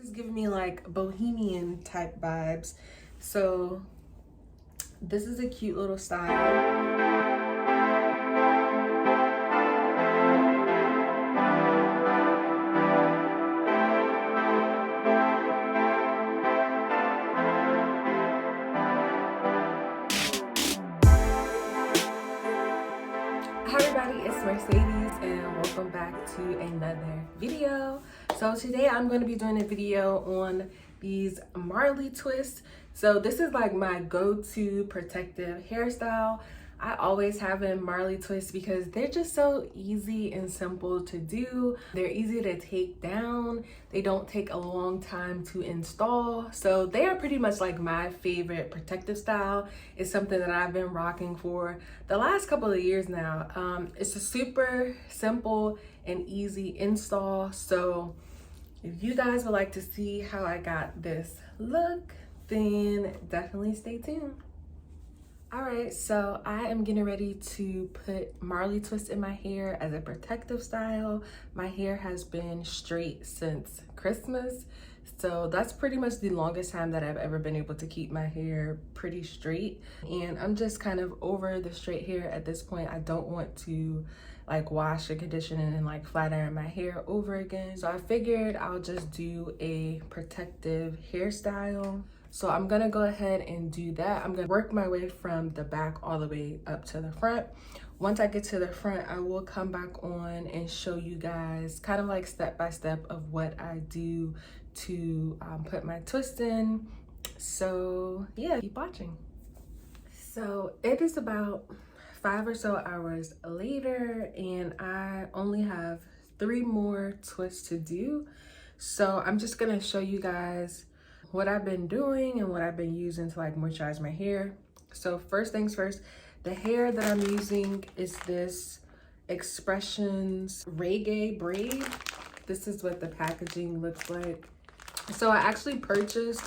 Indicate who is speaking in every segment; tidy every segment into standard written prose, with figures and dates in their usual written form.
Speaker 1: This is giving me like bohemian type vibes. So this is a cute little style. Hi everybody, it's Mercedes and welcome back to another video. So today I'm going to be doing a video on these Marley Twists. So this is like my go-to protective hairstyle. I always have in Marley Twists because they're just so easy and simple to do. They're easy to take down. They don't take a long time to install. So they are pretty much like my favorite protective style. It's something that I've been rocking for the last couple of years now. It's a super simple and easy install. So if you guys would like to see how I got this look, then definitely stay tuned. All right, so I am getting ready to put Marley Twists in my hair as a protective style. My hair has been straight since Christmas, so that's pretty much the longest time that I've ever been able to keep my hair pretty straight. And I'm just kind of over the straight hair at this point. I don't want to like wash and condition and like flat iron my hair over again. So I figured I'll just do a protective hairstyle. So I'm gonna go ahead and do that. I'm gonna work my way from the back all the way up to the front. Once I get to the front, I will come back on and show you guys kind of like step by step of what I do to put my twist in. So yeah, keep watching. So it is about 5 or so hours later and I only have 3 more twists to do. So I'm just gonna show you guys what I've been doing and what I've been using to like moisturize my hair. So first things first, the hair that I'm using is this Expressions Reggae braid. This is what the packaging looks like. So I actually purchased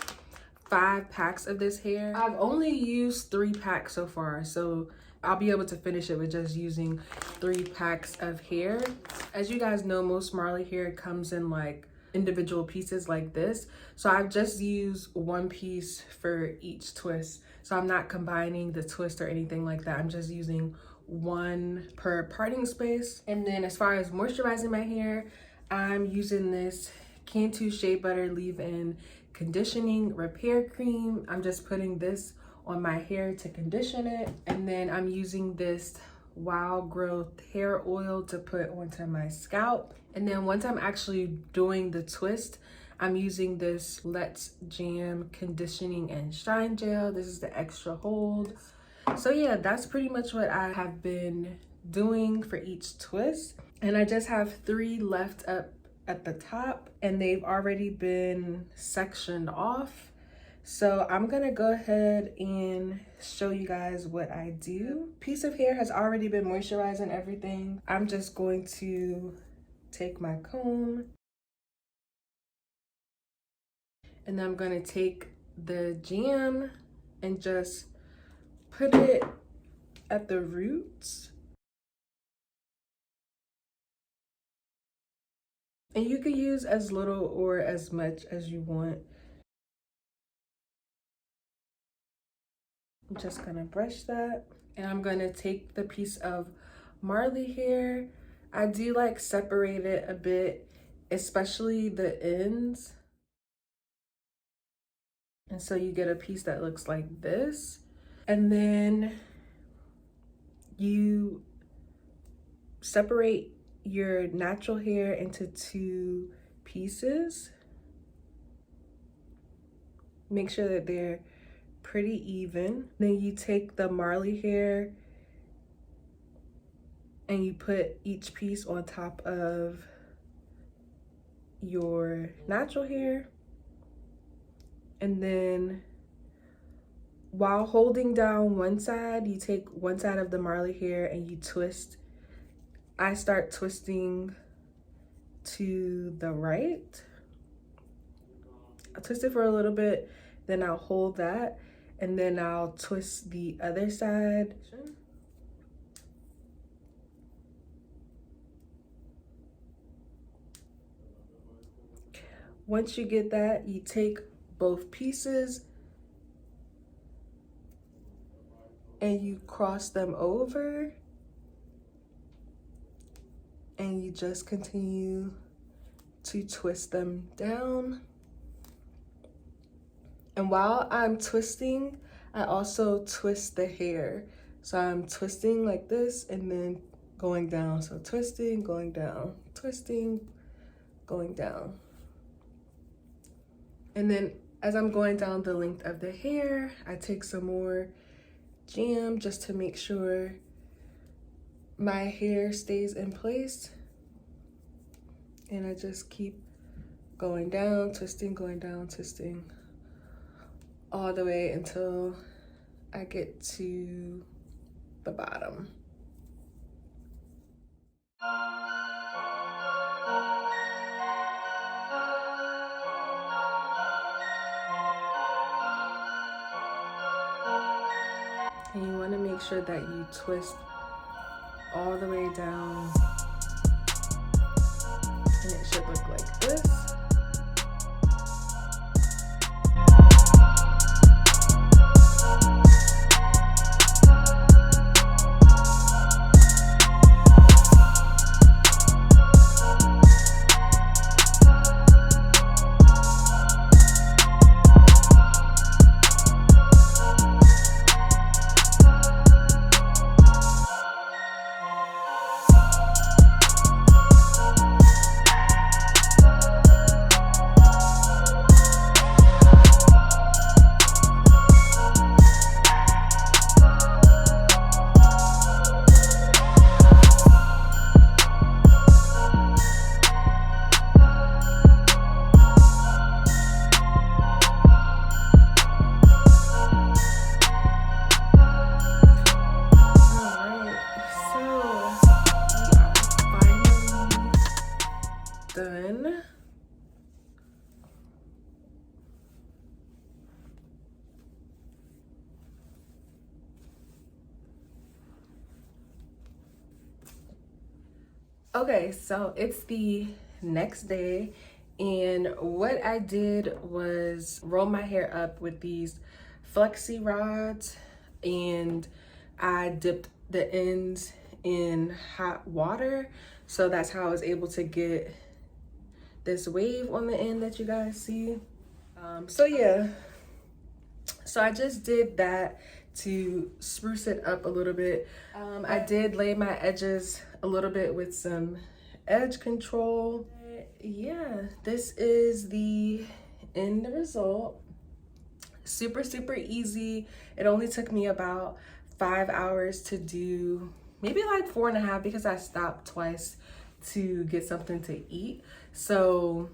Speaker 1: 5 packs of this hair. I've only used 3 packs so far, so I'll be able to finish it with just using 3 packs of hair. As you guys know, most Marley hair comes in like individual pieces like this. So I've just used 1 piece for each twist. So I'm not combining the twist or anything like that. I'm just using 1 per parting space. And then as far as moisturizing my hair, I'm using this Cantu Shea Butter Leave-In Conditioning Repair Cream. I'm just putting this on my hair to condition it. And then I'm using this Wild Growth hair oil to put onto my scalp. And then once I'm actually doing the twist, I'm using this Let's Jam Conditioning and Shine Gel. This is the extra hold. So yeah, that's pretty much what I have been doing for each twist. And I just have 3 left up at the top and they've already been sectioned off. So I'm gonna go ahead and show you guys what I do. Piece of hair has already been moisturized and everything. I'm just going to take my comb and I'm gonna take the jam and just put it at the roots. And you can use as little or as much as you want. I'm just gonna brush that. And I'm gonna take the piece of Marley hair. I do like separate it a bit, especially the ends. And so you get a piece that looks like this. And then you separate your natural hair into 2 pieces. Make sure that they're pretty even. Then you take the Marley hair and you put each piece on top of your natural hair. And then while holding down one side, you take one side of the Marley hair and you twist. I start twisting to the right. I'll twist it for a little bit, then I'll hold that, and then I'll twist the other side. once you get that, you take both pieces and you cross them over, and you just continue to twist them down. And while I'm twisting, I also twist the hair. So I'm twisting like this and then going down. So twisting, going down, twisting, going down. And then as I'm going down the length of the hair, I take some more jam just to make sure my hair stays in place. And I just keep going down, twisting, going down, twisting, all the way until I get to the bottom. And you want to make sure that you twist all the way down, and it should look like this. Done. Okay, so it's the next day, and what I did was roll my hair up with these flexi rods, and I dipped the ends in hot water. So that's how I was able to get this wave on the end that you guys see. So yeah, so I just did that to spruce it up a little bit. I did lay my edges a little bit with some edge control. Yeah, this is the end result. Super easy. It only took me about 5 hours to do, maybe like 4.5, because I stopped twice to get something to eat. So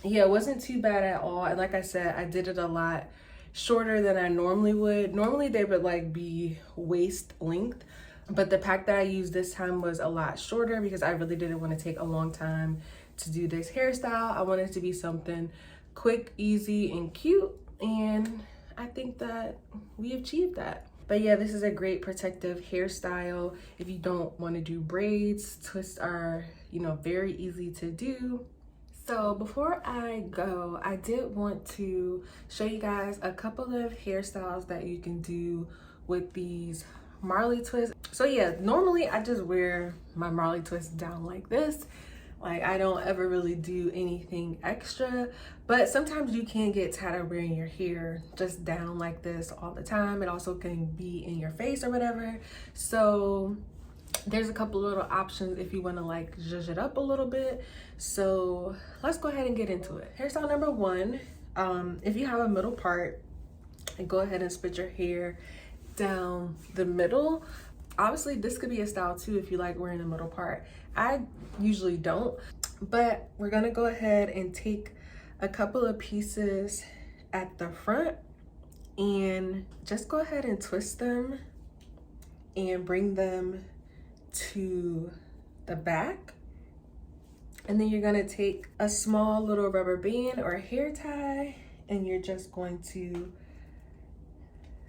Speaker 1: yeah, it wasn't too bad at all. And like I said, I did it a lot shorter than I normally would. Normally they would like be waist length, but the pack that I used this time was a lot shorter because I really didn't want to take a long time to do this hairstyle. I wanted it to be something quick, easy, and cute, and I think that we achieved that. But yeah, this is a great protective hairstyle. If you don't want to do braids, twists are, you know, very easy to do. So before I go, I did want to show you guys a couple of hairstyles that you can do with these Marley twists. So yeah, normally I just wear my Marley twists down like this. Like, I don't ever really do anything extra, but sometimes you can get tired of wearing your hair just down like this all the time. It also can be in your face or whatever. So there's a couple little options if you want to like zhuzh it up a little bit. So let's go ahead and get into it. Hairstyle number one, if you have a middle part, and go ahead and split your hair down the middle. Obviously this could be a style too if you like wearing the middle part. I usually don't, but we're gonna go ahead and take a couple of pieces at the front and just go ahead and twist them and bring them to the back. And then you're gonna take a small little rubber band or a hair tie, and you're just going to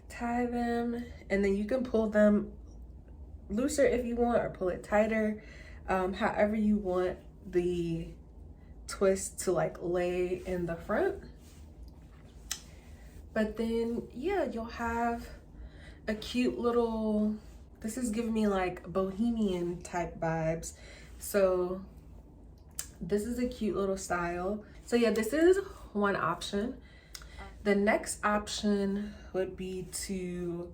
Speaker 1: tie them, and then you can pull them looser if you want or pull it tighter, however you want the twist to like lay in the front. But then yeah, you'll have a cute little, this is giving me like bohemian type vibes. So this is a cute little style. So yeah, this is one option. The next option would be to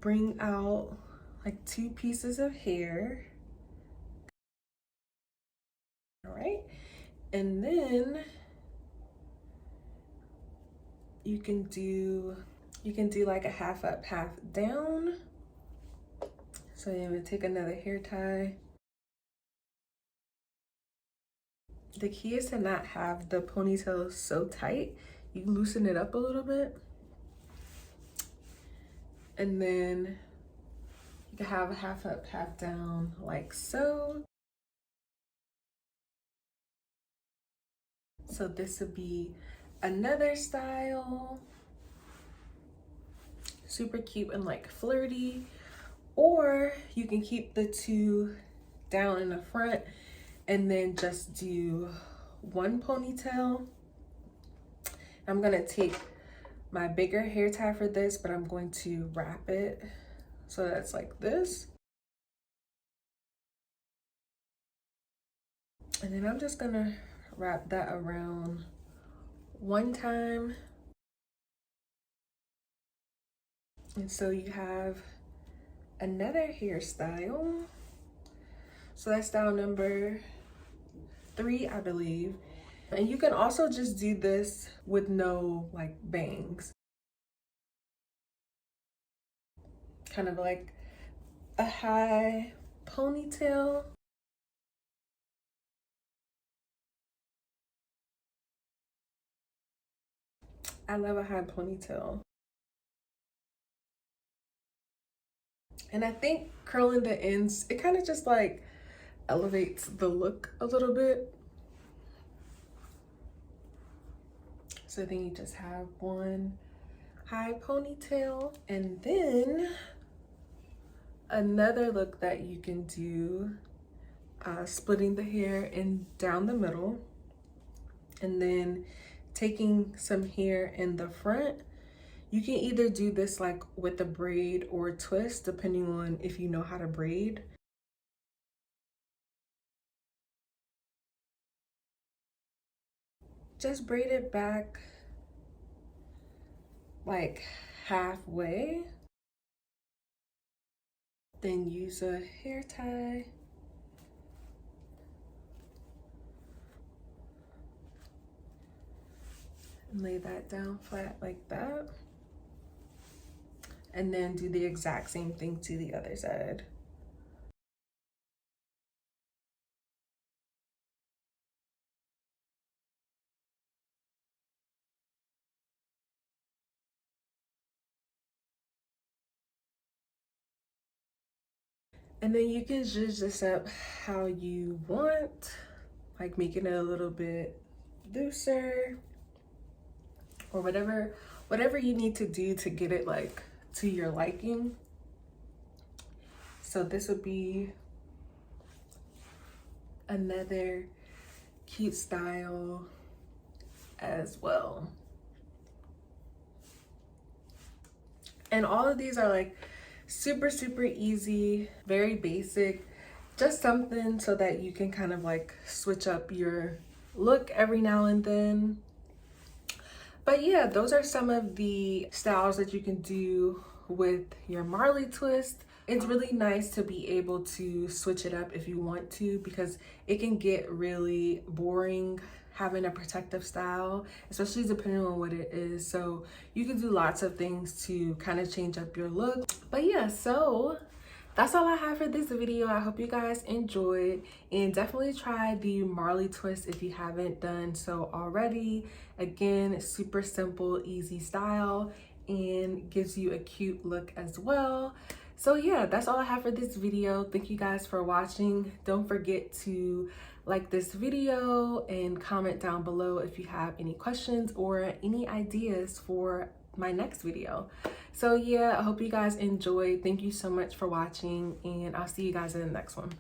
Speaker 1: bring out like 2 pieces of hair. All right, and then you can do like a half up, half down. So you're gonna take another hair tie. The key is to not have the ponytail so tight. You loosen it up a little bit. And then you can have a half up, half down like so. So this would be another style. Super cute and like flirty. Or you can keep the 2 down in the front and then just do 1 ponytail. I'm gonna take my bigger hair tie for this, but I'm going to wrap it so that's like this. And then I'm just gonna wrap that around 1 time. And so you have another hairstyle. So that's style number 3, I believe. And you can also just do this with no like bangs. Kind of like a high ponytail. I love a high ponytail. And I think curling the ends, it kind of just like elevates the look a little bit. So then you just have 1 high ponytail. And then another look that you can do, splitting the hair in down the middle and then taking some hair in the front. You can either do this like with a braid or a twist, depending on if you know how to braid. Just braid it back like halfway. Then use a hair tie. And lay that down flat like that. And then do the exact same thing to the other side. And then you can zhuzh this up how you want, like making it a little bit looser or whatever you need to do to get it like to your liking. So this would be another cute style as well. And all of these are like super easy, very basic, just something so that you can kind of like switch up your look every now and then. But yeah, those are some of the styles that you can do with your Marley twist. It's really nice to be able to switch it up if you want to, because it can get really boring having a protective style, especially depending on what it is. So you can do lots of things to kind of change up your look. But yeah, so that's all I have for this video. I hope you guys enjoyed, and definitely try the Marley twist if you haven't done so already. Again, super simple, easy style, and gives you a cute look as well. So yeah, that's all I have for this video. Thank you guys for watching. Don't forget to like this video and comment down below if you have any questions or any ideas for my next video. So yeah, I hope you guys enjoyed. Thank you so much for watching, and I'll see you guys in the next one.